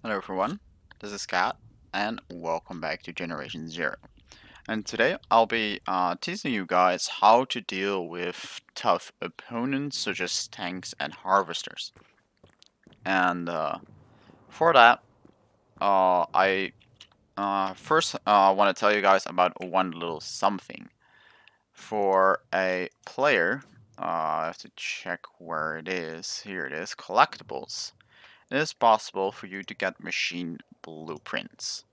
Hello everyone, this is Kat, and welcome back to Generation Zero. And today I'll be teaching you guys how to deal with tough opponents such as tanks and harvesters. And for that, I first want to tell you guys about one little something. For a player, I have to check where it is. Here it is, Collectibles. It is possible for you to get machine blueprints.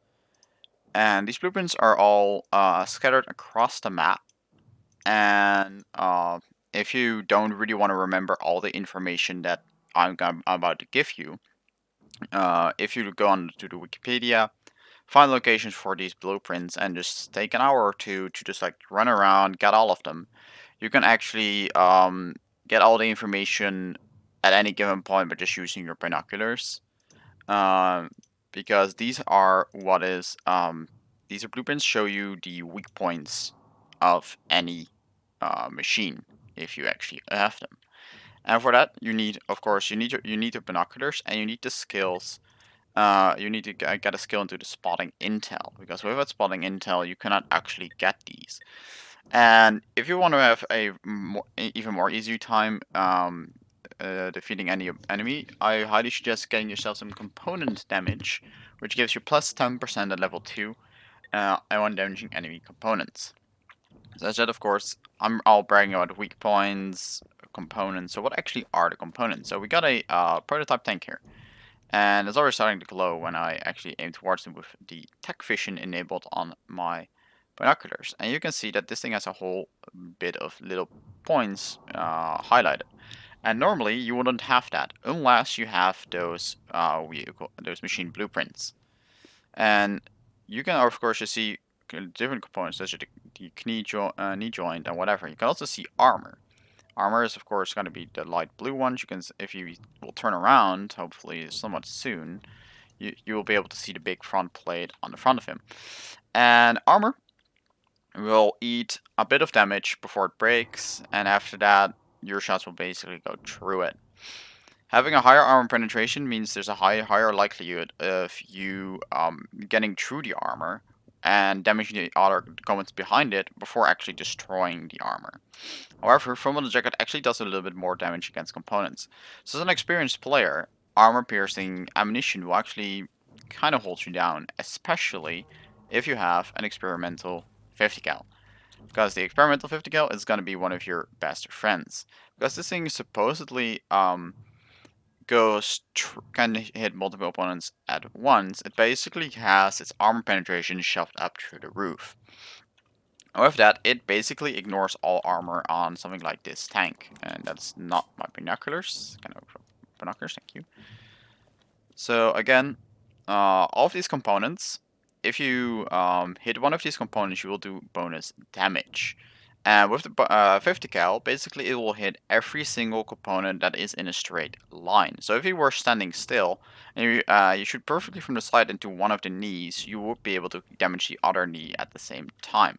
And these blueprints are all scattered across the map. And if you don't really want to remember all the information that I'm about to give you, if you go on to the Wikipedia, find locations for these blueprints, and just take an hour or two to just like run around, get all of them, you can actually get all the information at any given point by just using your binoculars. Um, because these are these are blueprints show you the weak points of any machine if you actually have them. And for that, you need, of course, you need the binoculars and you need the skills. You need to get a skill into the spotting intel, because without spotting intel, you cannot actually get these. And if you want to have a even more easy time defeating any enemy, I highly suggest getting yourself some component damage, which gives you plus 10% at level 2 when damaging enemy components. So as I said, of course, I'm all bragging about weak points, components. So what actually are the components? So we got a prototype tank here, and it's already starting to glow when I actually aim towards it with the tech vision enabled on my binoculars. And you can see that this thing has a whole bit of little points highlighted. And normally you wouldn't have that unless you have those machine blueprints. And you can of course just see different components such as the knee joint and whatever. You can also see armor. Armor is of course going to be the light blue ones. You can, if you will turn around, hopefully somewhat soon, you will be able to see the big front plate on the front of him. And armor will eat a bit of damage before it breaks, and after that your shots will basically go through it. Having a higher armor penetration means there's a higher likelihood of you getting through the armor and damaging the other components behind it before actually destroying the armor. However, Foam on the Jacket actually does a little bit more damage against components. So as an experienced player, armor-piercing ammunition will actually kind of hold you down, especially if you have an experimental 50 cal. Because the experimental 50 cal is going to be one of your best friends. Because this thing supposedly can hit multiple opponents at once, it basically has its armor penetration shoved up through the roof. With that, it basically ignores all armor on something like this tank, and that's not my binoculars. Kind of binoculars, thank you. So again, all of these components, if you hit one of these components, you will do bonus damage. And with the 50 cal, basically it will hit every single component that is in a straight line. So if you were standing still and you shoot perfectly from the side into one of the knees, you would be able to damage the other knee at the same time.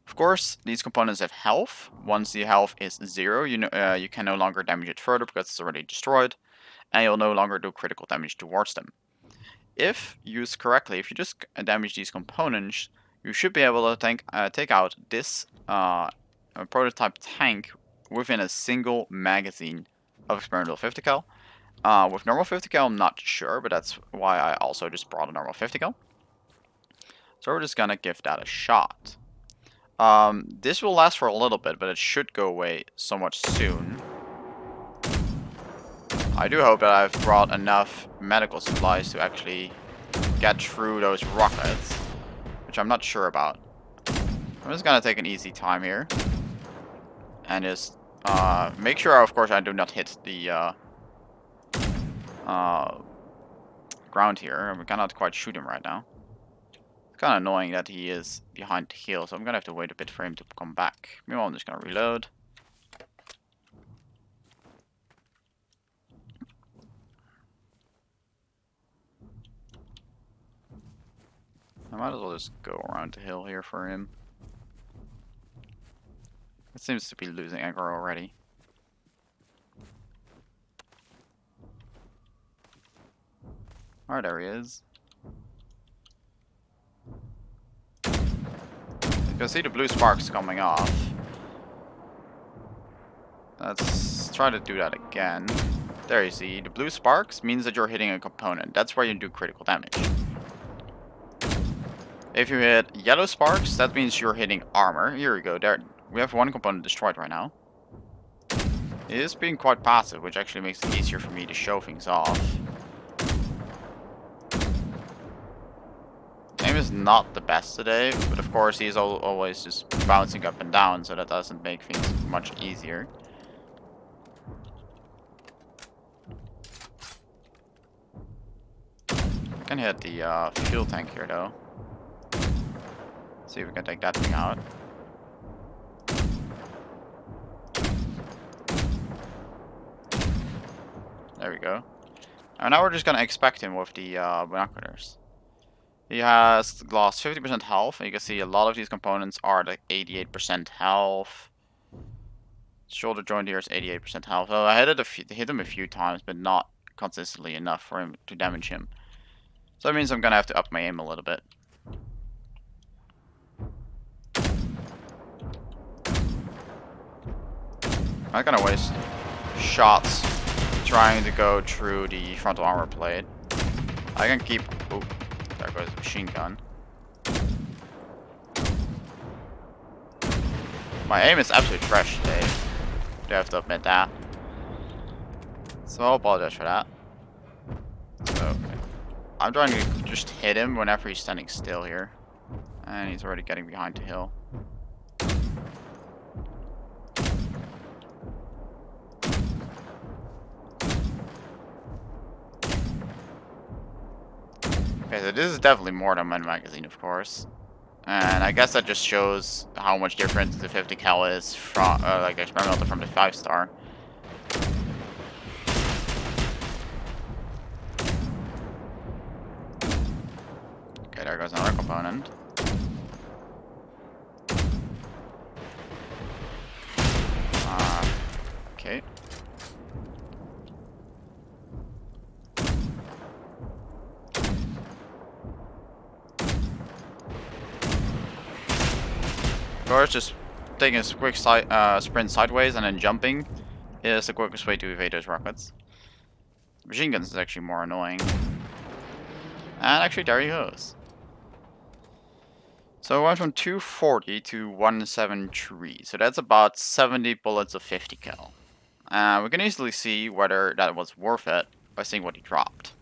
Of course, these components have health. Once the health is 0, you can no longer damage it further because it's already destroyed, and you'll no longer do critical damage towards them. If used correctly, if you just damage these components, you should be able to take out this prototype tank within a single magazine of experimental 50 cal. With normal 50 cal, I'm not sure, but that's why I also just brought a normal 50 cal. So we're just gonna give that a shot. This will last for a little bit, but it should go away somewhat soon. I do hope that I've brought enough medical supplies to actually get through those rockets, which I'm not sure about. I'm just gonna take an easy time here. And just make sure, of course, I do not hit the ground here. We cannot quite shoot him right now. It's kind of annoying that he is behind the hill, so I'm gonna have to wait a bit for him to come back. Meanwhile, I'm just gonna reload. I might as well just go around the hill here for him. It seems to be losing aggro already. Alright, there he is. You can see the blue sparks coming off. Let's try to do that again. There you see, the blue sparks means that you're hitting a component. That's where you do critical damage. If you hit yellow sparks, that means you're hitting armor. Here we go, there. We have one component destroyed right now. It is being quite passive, which actually makes it easier for me to show things off. Aim is not the best today, but of course he's always just bouncing up and down, so that doesn't make things much easier. I can hit the fuel tank here though. See if we can take that thing out. There we go. And now we're just gonna expect him with the binoculars. He has lost 50% health, and you can see a lot of these components are like 88% health. Shoulder joint here is 88% health. So I hit him a few times, but not consistently enough for him to damage him. So that means I'm gonna have to up my aim a little bit. I'm not gonna waste shots trying to go through the frontal armor plate. I can keep... Oh, there goes the machine gun. My aim is absolute trash today. I have to admit that. So I'll apologize for that. So, I'm trying to just hit him whenever he's standing still here. And he's already getting behind the hill. Okay, so this is definitely more than one magazine, of course. And I guess that just shows how much different the 50 cal is from, like, the experimental from the 5-star. Okay, there goes another component. Okay. Of course, just taking a quick sprint sideways and then jumping is the quickest way to evade those rockets. Machine guns is actually more annoying. And actually, there he goes. So I went from 240 to 173. So that's about 70 bullets of 50 cal. We can easily see whether that was worth it by seeing what he dropped.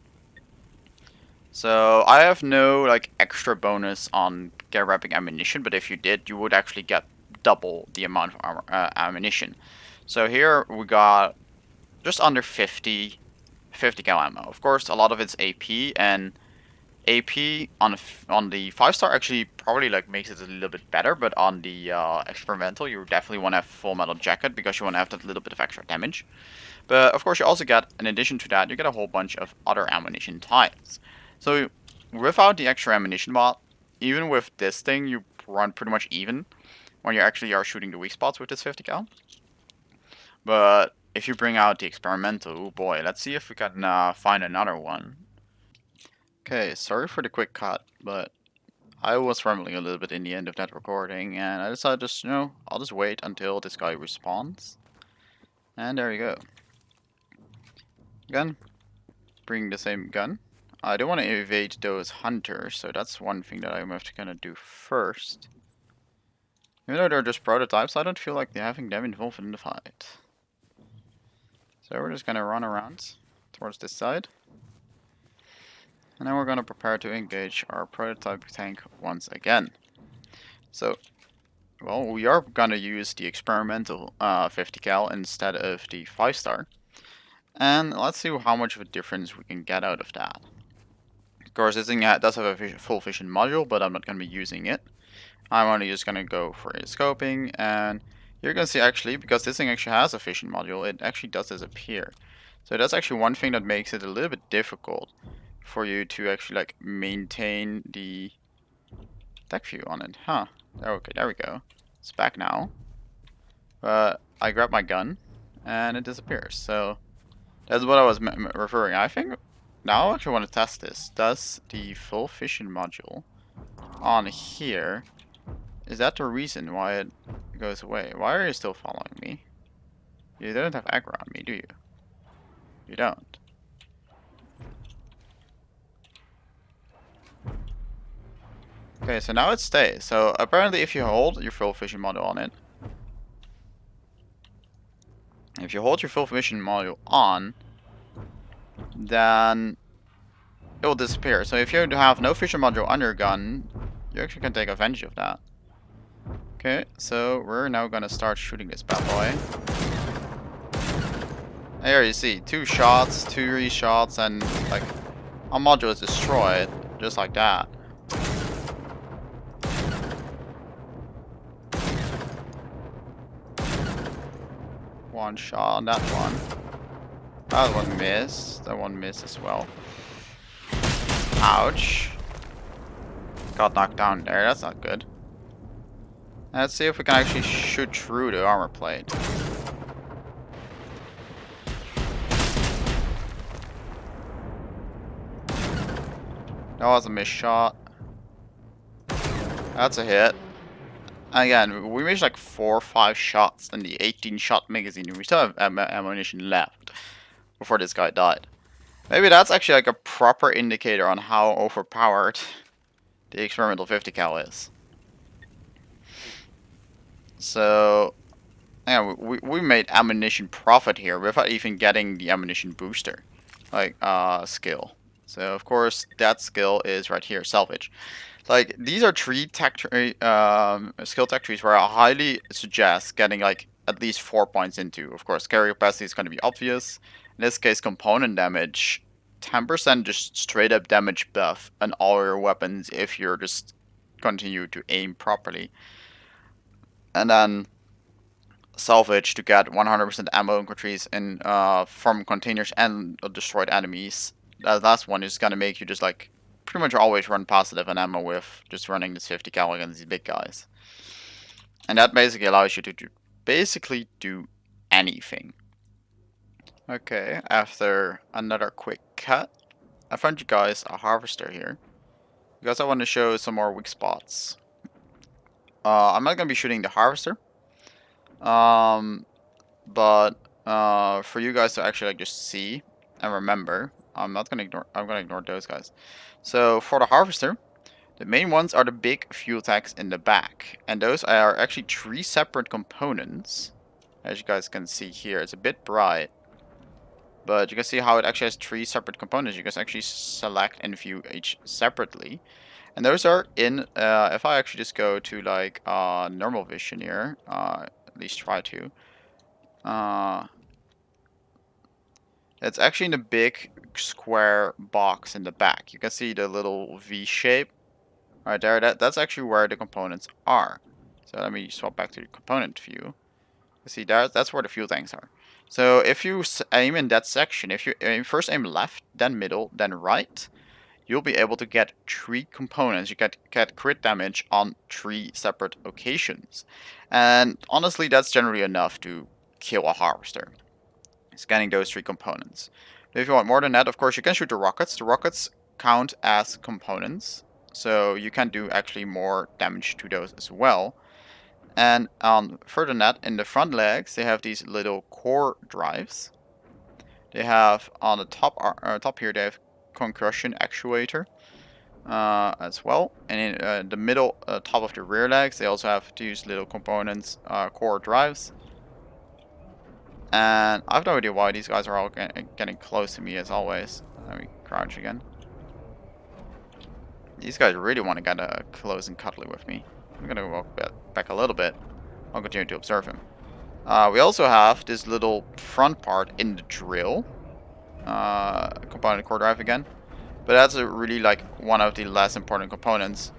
So I have no like extra bonus on get wrapping ammunition, but if you did, you would actually get double the amount of ammunition. So here we got just under 50 cal ammo. Of course, a lot of it's AP, and AP on the 5-star actually probably like makes it a little bit better, but on the experimental, you definitely want to have full metal jacket because you want to have that little bit of extra damage. But of course, you also get, in addition to that, you get a whole bunch of other ammunition types. So without the extra ammunition mod, even with this thing, you run pretty much even when you actually are shooting the weak spots with this 50 cal. But if you bring out the experimental, oh boy, let's see if we can find another one. Okay, sorry for the quick cut, but I was rambling a little bit in the end of that recording, and I decided just, I'll just wait until this guy respawns. And there you go. Again, bring the same gun. I don't want to evade those hunters, so that's one thing that I'm have to kind of do first. Even though they're just prototypes, I don't feel like having them involved in the fight. So we're just gonna run around towards this side. And then we're gonna prepare to engage our prototype tank once again. So, well, we are gonna use the experimental 50 cal instead of the 5-star. And let's see how much of a difference we can get out of that. Of course, this thing does have a full vision module, but I'm not going to be using it. I'm only just going to go for a scoping, and you're going to see actually, because this thing actually has a vision module, it actually does disappear. So that's actually one thing that makes it a little bit difficult for you to actually like maintain the deck view on it. Huh. Okay, there we go. It's back now. But I grab my gun, and it disappears. So that's what I was referring. I think now I actually want to test this. Does the full vision module on here, is that the reason why it goes away? Why are you still following me? You don't have aggro on me, do you? You don't. Okay, so now it stays. So apparently if you hold your full vision module on it, if you hold your full vision module on, then it will disappear. So if you have no vision module on your gun, you actually can take advantage of that. Okay, so we're now gonna start shooting this bad boy. Here you see, 2 shots, 3 shots, and like our module is destroyed, just like that. One shot on that one. That one missed. That one missed as well. Ouch. Got knocked down there. That's not good. Let's see if we can actually shoot through the armor plate. That was a missed shot. That's a hit. Again, we missed like 4 or 5 shots in the 18-shot magazine. We still have ammunition left before this guy died. Maybe that's actually like a proper indicator on how overpowered the experimental 50 cal is. So, yeah, we made ammunition profit here without even getting the ammunition booster, like skill. So of course that skill is right here, salvage. Like these are 3 tech skill tech trees where I highly suggest getting like at least 4 points into. Of course, carry capacity is going to be obvious. In this case, component damage, 10% just straight up damage buff on all your weapons if you're just continue to aim properly. And then salvage to get 100% ammo increase in from containers and destroyed enemies. That last one is gonna make you just like pretty much always run positive on ammo with just running this 50 cal against these big guys. And that basically allows you to basically do anything. Okay, after another quick cut, I found you guys a harvester here because I want to show some more weak spots. I'm not gonna be shooting the harvester. But for you guys to actually like just see and remember, I'm gonna ignore those guys. So for the harvester, the main ones are the big fuel tanks in the back, and those are actually 3 separate components. As you guys can see here, it's a bit bright, but you can see how it actually has 3 separate components. You can actually select and view each separately. And those are in, if I actually just go to like normal vision here, at least try to, it's actually in the big square box in the back. You can see the little V shape right there. That's actually where the components are. So let me swap back to the component view. You see that's where the fuel tanks are. So if you aim in that section, if you first aim left, then middle, then right, you'll be able to get 3 components. You get crit damage on 3 separate occasions. And honestly, that's generally enough to kill a harvester. Scanning those 3 components. If you want more than that, of course, you can shoot the rockets. The rockets count as components, so you can do actually more damage to those as well. And further than that, in the front legs, they have these little core drives. They have on the top here, they have concussion actuator as well. And in the middle top of the rear legs, they also have these little components, core drives. And I have no idea why these guys are all getting close to me as always. Let me crouch again. These guys really want to get close and cuddly with me. I'm going to walk back a little bit. I'll continue to observe him. We also have this little front part in the drill. Component core drive again. But that's really like one of the less important components.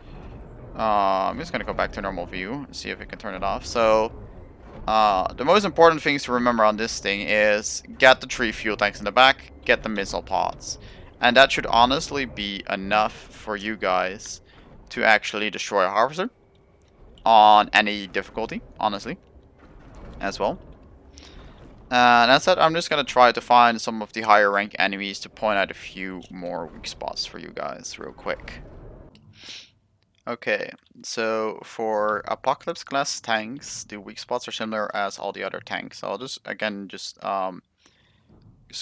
I'm just going to go back to normal view and see if we can turn it off. So the most important things to remember on this thing is get the 3 fuel tanks in the back, get the missile pods. And that should honestly be enough for you guys to actually destroy a harvester on any difficulty, honestly, as well. That's it. I'm just gonna try to find some of the higher rank enemies to point out a few more weak spots for you guys real quick. Okay, so for Apocalypse class tanks, the weak spots are similar as all the other tanks. So I'll just again just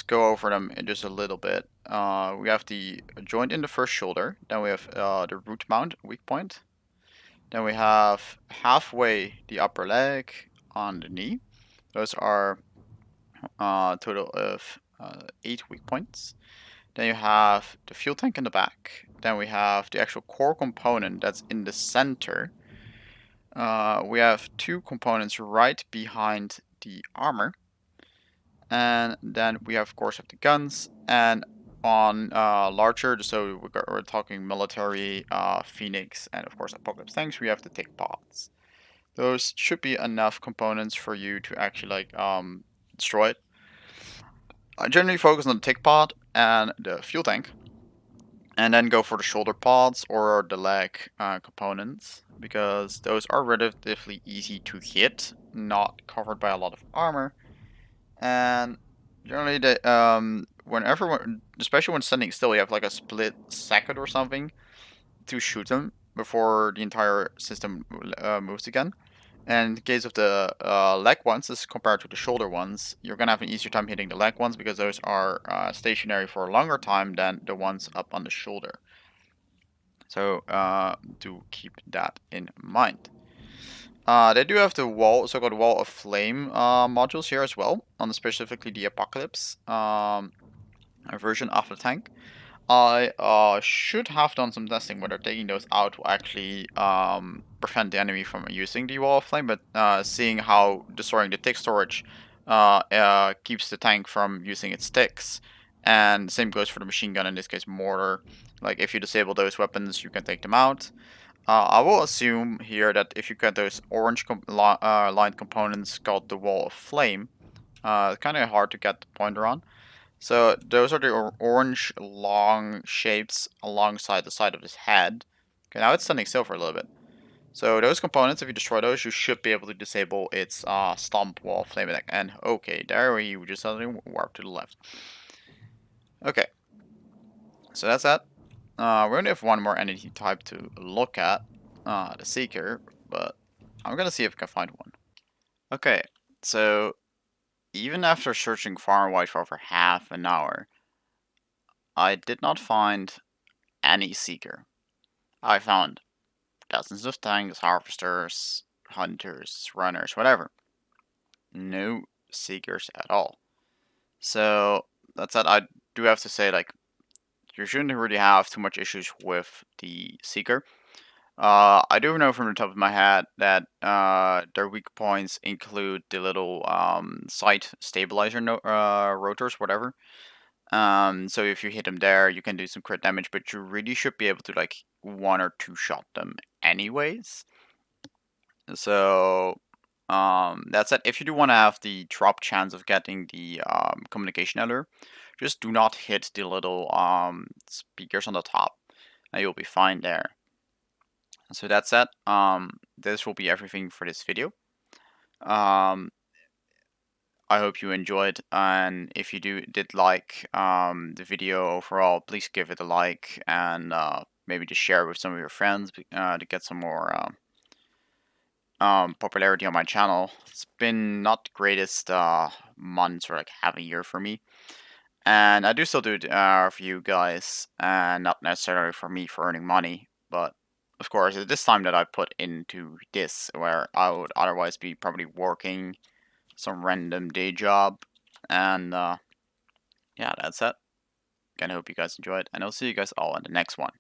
go over them in just a little bit. We have the joint in the first shoulder, then we have the root mount weak point, then we have halfway the upper leg on the knee. Those are total of 8 weak points. Then you have the fuel tank in the back. Then we have the actual core component that's in the center. We have 2 components right behind the armor. And then we have, of course, have the guns. And on larger, so we're talking military, Phoenix, and of course Apocalypse tanks, we have the tick pods. Those should be enough components for you to actually destroy it. I generally focus on the tick pod and the fuel tank, and then go for the shoulder pods or the leg components, because those are relatively easy to hit, not covered by a lot of armor, and generally especially when standing still, you have like a split second or something to shoot them before the entire system moves again. And in the case of the leg ones, as compared to the shoulder ones, you're going to have an easier time hitting the leg ones because those are stationary for a longer time than the ones up on the shoulder. So do keep that in mind. They do have the so-called wall of flame modules here as well, on specifically the Apocalypse version of the tank. I should have done some testing whether taking those out will actually prevent the enemy from using the wall of flame, but seeing how destroying the tick storage keeps the tank from using its ticks, and the same goes for the machine gun, in this case mortar. Like if you disable those weapons, you can take them out. I will assume here that if you get those orange lined components called the wall of flame, it's kind of hard to get the pointer on. So those are the orange long shapes alongside the side of his head. Okay, now it's standing still for a little bit. So those components, if you destroy those, you should be able to disable its stomp wall flame attack. And okay, there we just suddenly warp to the left. Okay, so that's that. We only have one more entity type to look at, the Seeker, but I'm gonna see if I can find one. Okay, so even after searching far and wide for over half an hour, I did not find any Seeker. I found dozens of tanks, harvesters, hunters, runners, whatever. No Seekers at all. So that's that. I do have to say, like, you shouldn't really have too much issues with the Seeker. I do know from the top of my head that their weak points include the little sight stabilizer rotors, whatever. So if you hit them there, you can do some crit damage, but you really should be able to like 1 or 2 shot them anyways. So that's it. If you do want to have the drop chance of getting the communication alert, just do not hit the little speakers on the top, and you'll be fine there. So that's it. This will be everything for this video. I hope you enjoyed, and if you did like the video overall, please give it a like, and maybe just share it with some of your friends to get some more popularity on my channel. It's been not the greatest months or like half a year for me, and I do still do it for you guys, and not necessarily for me for earning money, but of course at this time that I put into this, where I would otherwise be probably working some random day job, and yeah, that's it. Again, I hope you guys enjoyed, and I'll see you guys all in the next one.